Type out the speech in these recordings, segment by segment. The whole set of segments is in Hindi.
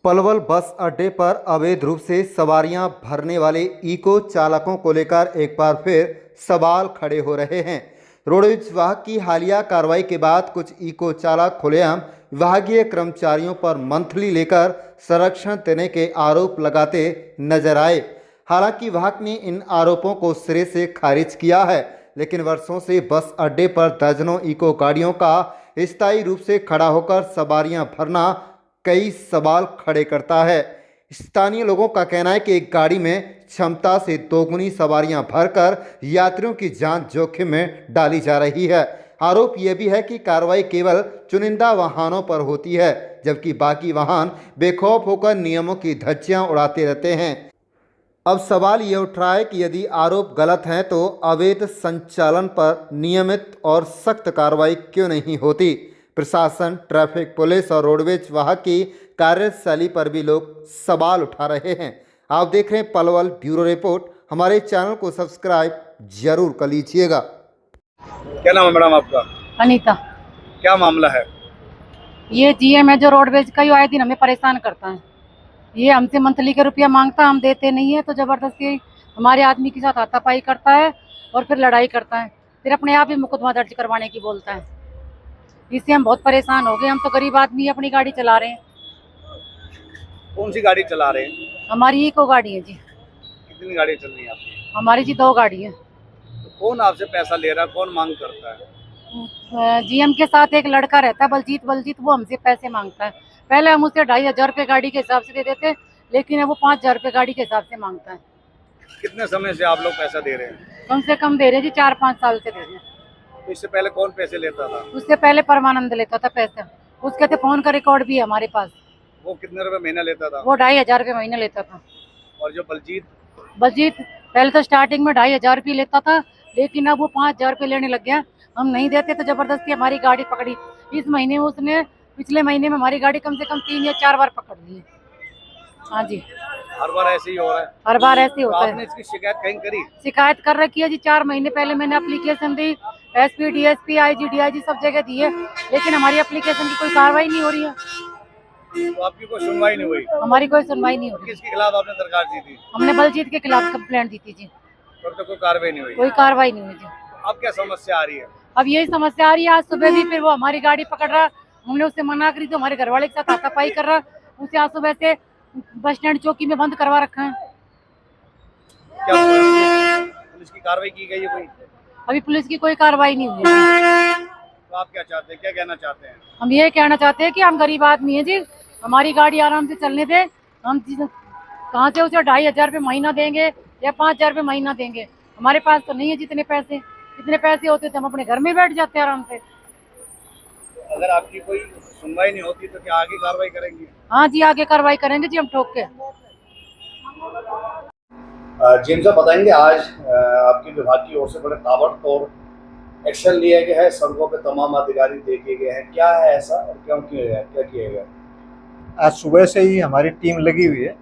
पलवल बस अड्डे पर अवैध रूप से सवारियां भरने वाले इको चालकों को लेकर एक बार फिर सवाल खड़े हो रहे हैं। रोडवेज विभाग की हालिया कार्रवाई के बाद कुछ इको चालक खुलेआम विभागीय कर्मचारियों पर मंथली लेकर संरक्षण देने के आरोप लगाते नजर आए। हालांकि विभाग ने इन आरोपों को सिरे से खारिज किया है, लेकिन वर्षों से बस अड्डे पर दर्जनों इको गाड़ियों का स्थायी रूप से खड़ा होकर सवारियां भरना कई सवाल खड़े करता है। स्थानीय लोगों का कहना है कि एक गाड़ी में क्षमता से दोगुनी सवारियां भरकर यात्रियों की जान जोखिम में डाली जा रही है। आरोप यह भी है कि कार्रवाई केवल चुनिंदा वाहनों पर होती है, जबकि बाकी वाहन बेखौफ होकर नियमों की धज्जियां उड़ाते रहते हैं। अब सवाल ये उठ रहा है कि यदि आरोप गलत हैं तो अवैध संचालन पर नियमित और सख्त कार्रवाई क्यों नहीं होती। प्रशासन, ट्रैफिक पुलिस और रोडवेज विभाग की कार्यशैली पर भी लोग सवाल उठा रहे हैं। आप देख रहे हैं पलवल ब्यूरो रिपोर्ट। हमारे चैनल को सब्सक्राइब जरूर कर लीजिएगा। क्या नाम है मैडम आपका? अनीता। क्या मामला है? ये जीएम है जो रोडवेज का, आए दिन हमें परेशान करता है। ये हमसे मंथली के रुपया मांगता है, हम देते नहीं है तो जबरदस्ती हमारे आदमी के साथ हाथापाई करता है और फिर लड़ाई करता है, फिर अपने आप ही मुकदमा दर्ज करवाने की बोलता है। इससे हम बहुत परेशान हो गए। हम तो गरीब आदमी अपनी गाड़ी चला रहे हैं। कौन सी गाड़ी चला रहे हैं? हमारी इको गाड़ी है जी। कितनी गाड़ी चल रही है आपकी? हमारी जी 2 गाड़ी है। तो कौन आपसे पैसा ले रहा है, कौन मांग करता है? जीएम के साथ एक लड़का रहता है बलजीत, वो हमसे पैसे मांगता है। पहले हम उसे 2500 रुपये गाड़ी के हिसाब से दे देते, लेकिन अब वो 5000 रुपये गाड़ी के हिसाब से मांगता है। कितने समय से आप लोग पैसा दे रहे हैं? कम से कम दे रहे जी, 4-5 साल से दे रहे हैं। तो इससे पहले कौन पैसे लेता था? उससे पहले परमानंद लेता था पैसा। उसके तो फोन का रिकॉर्ड भी है हमारे पास। वो कितने रुपए महीना लेता था? वो 2500 रुपये महीना लेता था। और जो बलजीत पहले तो स्टार्टिंग में 2500 रुपये लेता था, लेकिन अब वो 5000 रुपये लेने लग गया। हम नहीं देते तो जबरदस्ती हमारी गाड़ी पकड़ी। इस महीने उसने पिछले महीने में हमारी गाड़ी कम से कम 3 या 4 बार पकड़ ली है। हाँ जी, हर बार ऐसे ही हो रहा है? हर बार ऐसे ही तो होता आपने है। इसकी शिकायत कहीं करी? शिकायत कर रखी है जी। 4 महीने पहले मैंने एप्लीकेशन दी, SP, DSP, IG, DIG सब जगह दी है, लेकिन हमारी एप्लीकेशन की कोई कार्रवाई नहीं हो रही है। तो आपकी कोई सुनवाई नहीं हुई? हमारी कोई सुनवाई नहीं हो रही। किसके खिलाफ आपने दरखास्त दी थी? हमने बलजीत के खिलाफ कंप्लेंट दी थी जी। तो कोई कार्रवाई नहीं हुई? कोई कार्रवाई नहीं हुई जी। अब क्या समस्या आ रही है? अब यही समस्या आ रही है। आज सुबह भी फिर वो हमारी गाड़ी पकड़ रहा। हमने उससे मना करी तो हमारे घर वाले के साथ हाथापाई कर रहा। उसे आज सुबह से बस स्टैंड चौकी में बंद करवा रखा है। क्या पुलिस की कार्रवाई की गई है कोई? अभी पुलिस की कोई कार्रवाई नहीं हुई है। तो आप क्या चाहते हैं, क्या कहना चाहते हैं? हम ये कहना चाहते हैं कि हम गरीब आदमी हैं जी, हमारी गाड़ी आराम से चलने दे। हम कहाँ से उसे 2500 रुपये महीना देंगे या 5000 रुपये महीना देंगे? हमारे पास तो नहीं है जितने पैसे। इतने पैसे होते तो हम अपने घर में बैठ जाते आराम से। अगर आपकी कोई सुनवाई नहीं होती तो क्या आगे कार्रवाई करेंगे? हाँ जी, आगे कार्रवाई करेंगे जी हम ठोक के। जेम्स साहब बताएंगे, आज आपके विभाग की ओर से बड़े ताबड़तोड़ एक्शन लिया गया है, सड़कों पे तमाम अधिकारी देखे गए हैं, क्या है ऐसा और क्यों किया गया, क्या किया गया? आज सुबह से ही हमारी टीम लगी हुई है।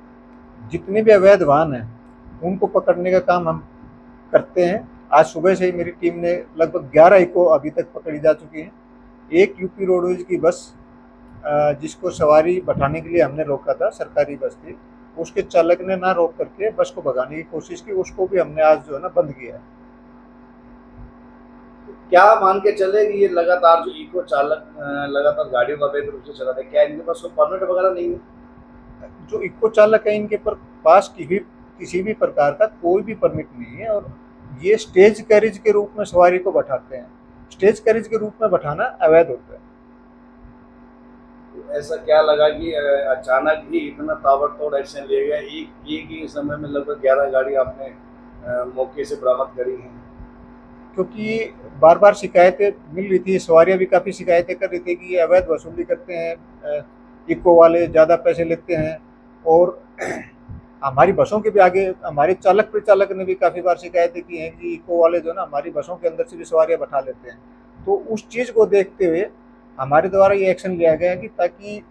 जितने भी अवैध वाहन हैं उनको पकड़ने का काम हम करते हैं। आज सुबह से ही मेरी टीम ने लगभग 11 इको अभी तक पकड़ी जा चुकी हैं। एक यूपी रोडवेज की बस जिसको सवारी बैठाने के लिए हमने रोका था, सरकारी बस थी, उसके चालक ने ना रोक करके बस को भगाने की कोशिश की, उसको भी हमने आज जो है ना बंद किया है। क्या मान के चले कि ये लगातार जो इको चालक लगातार गाड़ियों का अवैध रूप से चला रहे, क्या इनके पास कोई परमिट वगैरह नहीं है? जो इको चालक है इनके पास किसी भी प्रकार का कोई भी परमिट नहीं है और ये स्टेज कैरेज के रूप में सवारी को बैठाते हैं। स्टेज कैरेज के रूप में बैठाना अवैध होता है। ऐसा क्या लगा कि अचानक ही इतना ताबड़तोड़ एक्शन लिया गया? एक ही समय में लगभग 11 गाड़ी आपने मौके से बरामद करी हैं। क्योंकि बार बार शिकायतें मिल रही थी, सवारियां भी काफ़ी शिकायतें कर रही थी कि ये अवैध वसूली करते हैं, इको वाले ज़्यादा पैसे लेते हैं। और हमारी बसों के भी आगे हमारे चालक परिचालक ने भी काफ़ी बार शिकायतें की हैं कि इको वाले जो ना हमारी बसों के अंदर से भी सवारियां बैठा लेते हैं। तो उस चीज़ को देखते हुए हमारे द्वारा ये एक्शन लिया गया कि ताकि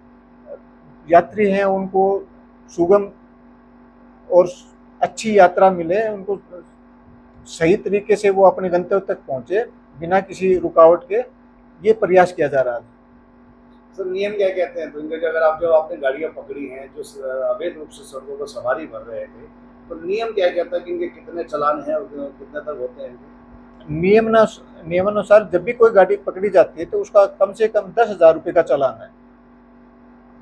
यात्री हैं उनको सुगम और अच्छी यात्रा मिले, उनको सही तरीके से वो अपने गंतव्य तक पहुँचे बिना किसी रुकावट के, ये प्रयास किया जा रहा है। सर नियम क्या कहते हैं तो इनके, जो अगर आप जो आपने गाड़ियाँ पकड़ी हैं जो अवैध रूप से सड़कों पर सवारी भर रहे थे, तो नियम क्या कहता है कि इनके कितने चालान हैं और कितने तक होते हैं इनके? नियमानुसार जब भी कोई गाड़ी पकड़ी जाती है तो उसका कम से कम 10,000 रुपये का चालान है।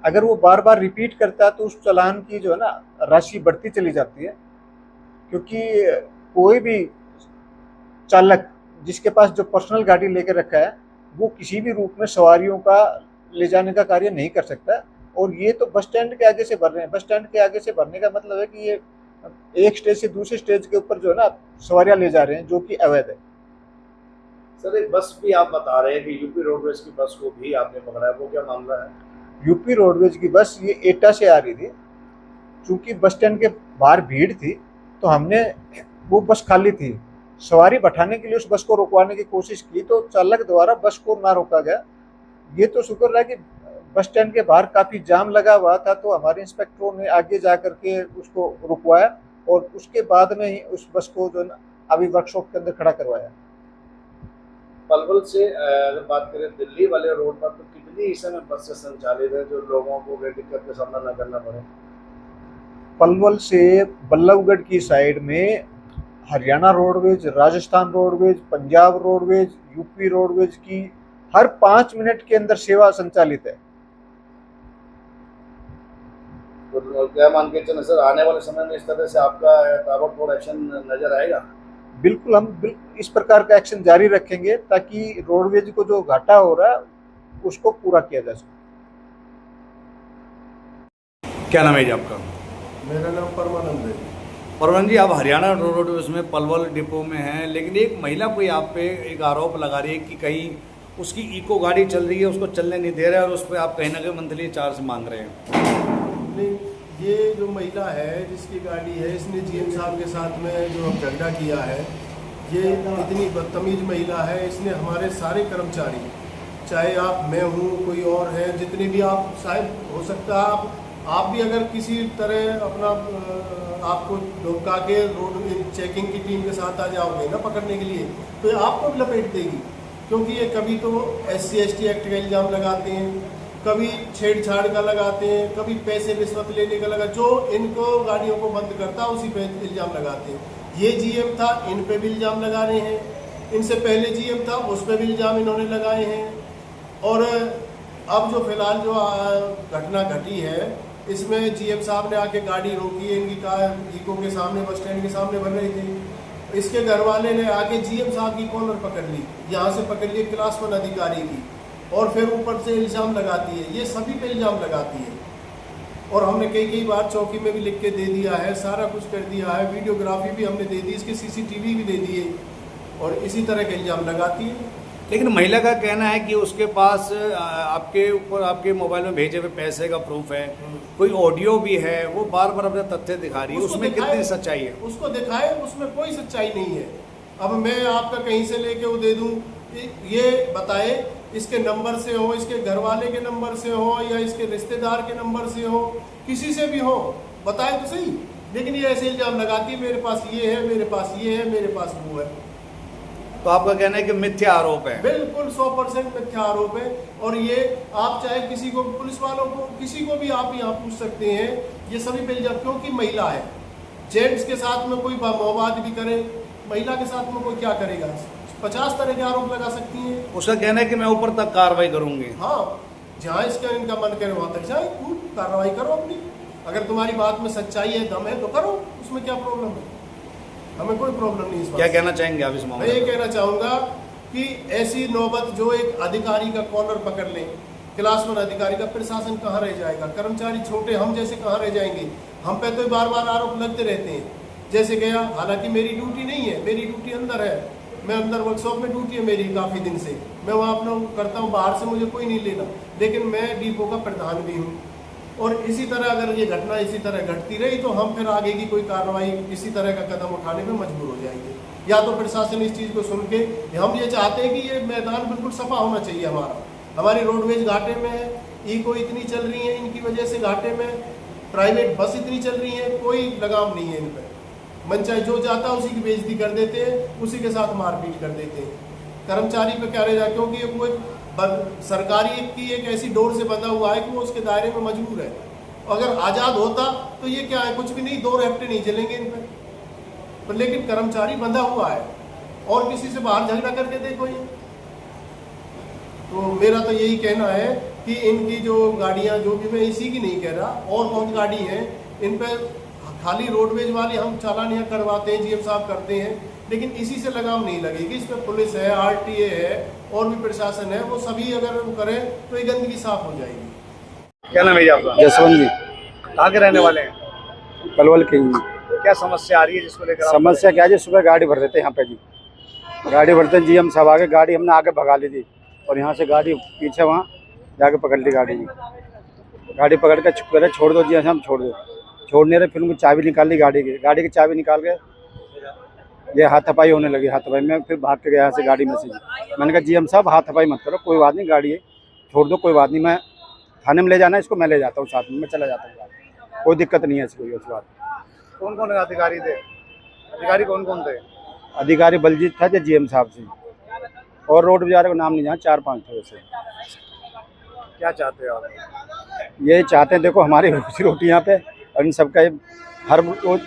अगर वो बार बार रिपीट करता है तो उस चालान की जो है ना राशि बढ़ती चली जाती है, क्योंकि कोई भी चालक जिसके पास जो पर्सनल गाड़ी लेकर रखा है वो किसी भी रूप में सवारियों का ले जाने का कार्य नहीं कर सकता। और ये तो बस स्टैंड के आगे से भर रहे हैं। बस स्टैंड के आगे से भरने का मतलब है कि ये एक स्टेज से दूसरे स्टेज के ऊपर जो है ना सवारियां ले जा रहे हैं, जो कि अवैध है। सर एक बस भी आप बता रहे हैं कि यूपी रोडवेज की बस को भी आपने पकड़ा है, वो क्या मामला है? यूपी रोडवेज की बस ये एटा से आ रही थी। चूंकि बस स्टैंड के बाहर भीड़ थी तो हमने, वो बस खाली थी, सवारी बैठाने के लिए उस बस को रुकवाने की कोशिश की तो चालक द्वारा बस को ना रोका गया। ये तो शुक्र रहा कि बस स्टैंड के बाहर काफ़ी जाम लगा हुआ था, तो हमारे इंस्पेक्टरों ने आगे जा करके उसको रुकवाया और उसके बाद में ही उस बस को जो अभी वर्कशॉप के अंदर खड़ा करवाया। पलवल से अगर बात करें दिल्ली वाले रोड पर, तो कितनी इस समय बसें संचालित है जो लोगों को कोई दिक्कत का सामना न करना पड़े? पलवल से बल्लभगढ़ की साइड में Haryana roadways, Rajasthan roadways, Punjab roadways, UP roadways की हर 5 मिनट के अंदर सेवा संचालित है। तो क्या मान के चले सर, आने वाले समय में इस तरह से आपका ताबड़तोड़ एक्शन नजर आएगा? बिल्कुल, हम इस प्रकार का एक्शन जारी रखेंगे ताकि रोडवेज को जो घाटा हो रहा है उसको पूरा किया जा सके। क्या नाम है जी आपका? मेरा नाम परमानंद है। परवन जी, आप हरियाणा रोडवेज में पलवल डिपो में हैं, लेकिन एक महिला कोई आप पे एक आरोप लगा रही है कि कहीं उसकी इको गाड़ी चल रही है, उसको चलने नहीं दे रहे और उस पर आप कहीं ना कहीं मंथली चार्ज मांग रहे हैं। नहीं, ये जो महिला है जिसकी गाड़ी है, इसने जीएम साहब के साथ में जो झगड़ा किया है, ये इतनी बदतमीज महिला है। इसने हमारे सारे कर्मचारी, चाहे आप, मैं हूँ, कोई और है, जितने भी आप, शायद हो सकता है आप भी अगर किसी तरह अपना आपको धोखा के रोड चेकिंग की टीम के साथ आ जाओगे ना पकड़ने के लिए, तो ये आपको भी लपेट देगी। क्योंकि ये कभी तो SC/ST एक्ट का इल्ज़ाम लगाते हैं, कभी छेड़छाड़ का लगाते हैं, कभी पैसे रिश्वत लेने का लगा, जो इनको गाड़ियों को बंद करता उसी पे इल्ज़ाम लगाते हैं। ये GM था, इन पे भी इल्ज़ाम लगा रहे हैं। इनसे पहले GM था, उस पर भी इल्ज़ाम इन्होंने लगाए हैं। और अब जो फिलहाल जो घटना घटी है, इसमें GM साहब ने आके गाड़ी रोकी है, इनकी कार इको के सामने, बस स्टैंड के सामने बन रही थी। इसके घर वाले ने आके GM साहब की कॉलर पकड़ ली, यहाँ से पकड़ ली क्लास 1 अधिकारी की, और फिर ऊपर से इल्ज़ाम लगाती है। ये सभी पे इल्ज़ाम लगाती है। और हमने कई बार चौकी में भी लिख के दे दिया है, सारा कुछ कर दिया है, वीडियोग्राफी भी हमने दे दी, इसकी CCTV भी दे दी है, और इसी तरह के इल्ज़ाम लगाती है। लेकिन महिला का कहना है कि उसके पास आपके ऊपर, आपके मोबाइल में भेजे हुए पैसे का प्रूफ है, कोई ऑडियो भी है, वो बार बार अपने तथ्य दिखा रही है, उसमें कितनी सच्चाई है? उसको दिखाए, उसमें कोई सच्चाई नहीं है। अब मैं आपका कहीं से लेके वो दे दूं, ये बताए इसके नंबर से हो, इसके घर वाले के नंबर से हो, या इसके रिश्तेदार के नंबर से हो, किसी से भी हो, बताए तो सही। लेकिन ये ऐसे इल्जाम लगाती है, मेरे पास ये है, मेरे पास ये है, मेरे पास वो है। तो आपका कहना है कि मिथ्या आरोप है? बिल्कुल 100% मिथ्या आरोप है। और ये आप चाहे किसी को, पुलिस वालों को, किसी को भी आप यहाँ पूछ सकते हैं, ये सभी पे इल्जाम, क्योंकि महिला है। जेंट्स के साथ में कोई मौवाद भी करे, महिला के साथ में कोई क्या करेगा? 50 तरह के आरोप लगा सकती हैं। उसका कहना है कि मैं ऊपर तक कार्रवाई करूंगी। हाँ, जहाँ इसका इनका मन करे वहाँ तक जाए, कार्रवाई करो अपनी। अगर तुम्हारी बात में सच्चाई है, दम है, तो करो, उसमें क्या प्रॉब्लम है? हमें कोई प्रॉब्लम नहीं इस बात। क्या कहना चाहेंगे आप इस मामले में? मैं ये कहना चाहूँगा कि ऐसी नौबत, जो एक अधिकारी का कॉलर पकड़ लें, क्लास 1 अधिकारी का, प्रशासन कहाँ रह जाएगा? कर्मचारी छोटे हम जैसे कहाँ रह जाएंगे? हम पे तो बार बार आरोप लगते रहते हैं। जैसे गया, हालांकि मेरी ड्यूटी नहीं है, मेरी ड्यूटी अंदर है, मैं अंदर वर्कशॉप में ड्यूटी है मेरी काफ़ी दिन से, मैं वहाँ अपना करता हूँ, बाहर से मुझे कोई नहीं लेना, लेकिन मैं डिपो का प्रधान भी हूँ। और इसी तरह अगर ये घटना इसी तरह घटती रही तो हम फिर आगे की कोई कार्रवाई, इसी तरह का कदम उठाने में मजबूर हो जाएंगे। या तो प्रशासन इस चीज़ को सुन के, हम ये चाहते हैं कि ये मैदान बिल्कुल सफा होना चाहिए हमारी रोडवेज घाटे में है, इको इतनी चल रही है, इनकी वजह से घाटे में, प्राइवेट बस इतनी चल रही है, कोई लगाम नहीं है इन पर। मन चाहे जो जाता है उसी की बेइज्जती कर देते हैं, उसी के साथ मारपीट कर देते हैं। कर्मचारी पे क्या रह जाए, क्योंकि वो सरकारी की एक ऐसी डोर से बंधा हुआ है कि वो उसके दायरे में मजबूर है। अगर आज़ाद होता तो ये क्या है, कुछ भी नहीं, 2 हफ्ते नहीं चलेंगे इन पर लेकिन कर्मचारी बंधा हुआ है और किसी से बाहर झगड़ा करके देखो ये। तो मेरा तो यही कहना है कि इनकी जो गाड़ियां, जो भी, मैं इसी की नहीं कह रहा, और बहुत गाड़ी हैं, इन पर खाली रोडवेज वाले हम चालान यहाँ करवाते हैं, जीएम साहब करते हैं, लेकिन इसी से लगाम नहीं लगेगी। इस पर पुलिस है, आरटीए है और भी प्रशासन है, वो सभी अगर वो करें तो ये गंदगी साफ हो जाएगी। क्या नाम है जी आपका? जसवंत जी, कहाँ के रहने वाले हैं? पलवल के ही। क्या समस्या आ रही है जिसको लेकर समस्या क्या है जी, सुबह गाड़ी भर देते हैं यहाँ पे जी, गाड़ी भरते हैं, जीएम साहब आगे, गाड़ी हमने आगे भगा ली थी और यहाँ से गाड़ी पीछे वहाँ जाके पकड़ ली गाड़ी जी। गाड़ी पकड़ के करे छोड़ दो जी, हम छोड़ दो, छोड़ने रहे, फिर उनको चाबी निकाल ली गाड़ी की चाबी निकाल के ये हाथापाई होने लगी। हाथापाई में फिर भाग के गया यहाँ से गाड़ी में से। मैंने कहा जीएम साहब हाथापाई मत करो, कोई बात नहीं, गाड़ी है छोड़ दो, कोई बात नहीं, मैं थाने में ले जाना है इसको, मैं ले जाता हूँ साथ में, मैं चला जाता हूँ, कोई दिक्कत नहीं है इसको। उस बात कौन कौन अधिकारी थे? अधिकारी कौन कौन थे? अधिकारी बलजीत था जो जीएम साहब से, और रोड बाजार का नाम नहीं जाना, 4-5 थे वैसे। क्या चाहते हो आप? यही चाहते हैं, देखो हमारी रोजी रोटी यहाँ पे, और इन सबका हर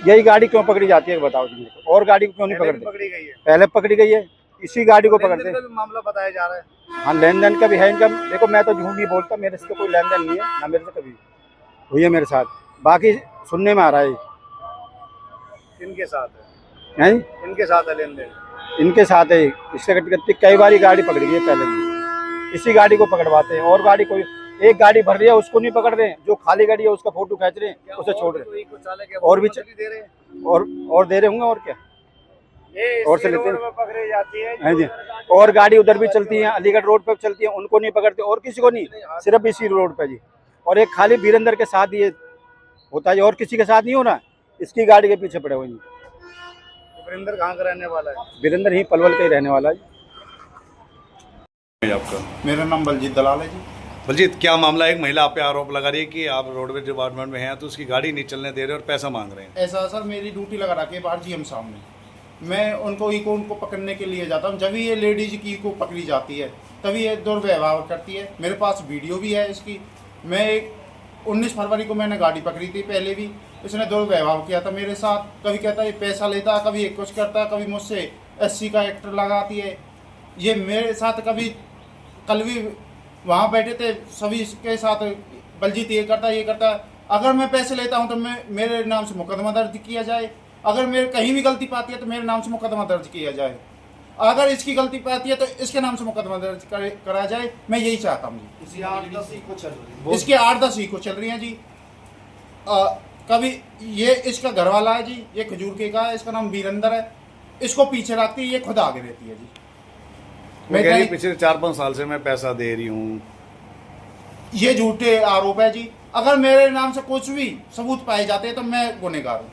यही गाड़ी क्यों पकड़ी जाती है बताओ जी, और गाड़ी को क्यों नहीं पकड़ते? पकड़ी गई है, पहले पकड़ी गई है, इसी गाड़ी को पकड़ते हैं। मामला बताया जा रहा है। हाँ, लेन देन का भी है इनका। देखो मैं तो झूठ नहीं बोलता, मेरे से तो कोई लेन देन नहीं है, ना मेरे से कभी हुई है मेरे साथ, बाकी सुनने में आ रहा है। इनके साथ है, हैं इनके साथ है लेन देन, इनके साथ है, इससे करते कई बार गाड़ी पकड़ी गई है पहले भी, इसी गाड़ी को पकड़वाते हैं, और गाड़ी कोई एक गाड़ी भर रही है उसको नहीं पकड़ रहे हैं, जो खाली गाड़ी है उसका फोटो खींच रहे हैं, उसे छोड़ रहे हैं, और भी दे रहे हैं, और दे रहे होंगे, और क्या और से लेते हैं। पकड़ी जाती है हाँ जी, और गाड़ी उधर भी चलती है, अलीगढ़ रोड पे चलती है, उनको नहीं पकड़ते, और किसी को नहीं, सिर्फ इसी रोड पे जी। और एक खाली वीरेंद्र के साथ ये होता है, और किसी के साथ नहीं हो रहा, इसकी गाड़ी के पीछे पड़े हुए नहीं। वीरेंद्र कहाँ का रहने वाला है? वीरेंद्र ही पलवल का ही रहने वाला है जी। आपका? मेरा नाम बलजीत दलाल है जी। बलजीत, क्या मामला है? एक महिला आप पे आरोप लगा रही है कि आप रोडवेज डिपार्टमेंट में हैं तो उसकी गाड़ी नहीं चलने दे रहे और पैसा मांग रहे हैं। ऐसा सर, मेरी ड्यूटी लगा रखी है बाहर जीएम साहब ने, मैं उनको पकड़ने के लिए जाता हूँ। जब ये लेडीज की को पकड़ी जाती है तभी ये दुर्व्यवहार करती है। मेरे पास वीडियो भी है इसकी। मैं 19 फरवरी को मैंने गाड़ी पकड़ी थी, पहले भी इसने दुर्व्यवहार किया था मेरे साथ। कभी कहता है पैसा लेता, कभी एक कुछ करता, कभी मुझसे SC का एक्टर लगाती है। ये मेरे साथ कभी, कल भी वहाँ बैठे थे सभी के साथ, बलजीत ये करता। अगर मैं पैसे लेता हूँ तो मेरे नाम से मुकदमा दर्ज किया जाए, अगर मेरे कहीं भी गलती पाती है तो मेरे नाम से मुकदमा दर्ज किया जाए, अगर इसकी गलती पाती है तो इसके नाम से मुकदमा दर्ज करा जाए। मैं यही चाहता हूँ जी। इसकी 8-10 इको चल रही है जी। कभी ये इसका घर वाला है जी, ये खजूर के का है, इसका नाम वीरेंद्र है, इसको पीछे रखती है, ये खुद आगे रहती है जी। मैं पिछले 4-5 साल से मैं पैसा दे रही हूँ, ये झूठे आरोप है जी। अगर मेरे नाम से कुछ भी सबूत पाए जाते हैं तो मैं गुनहगार हूँ।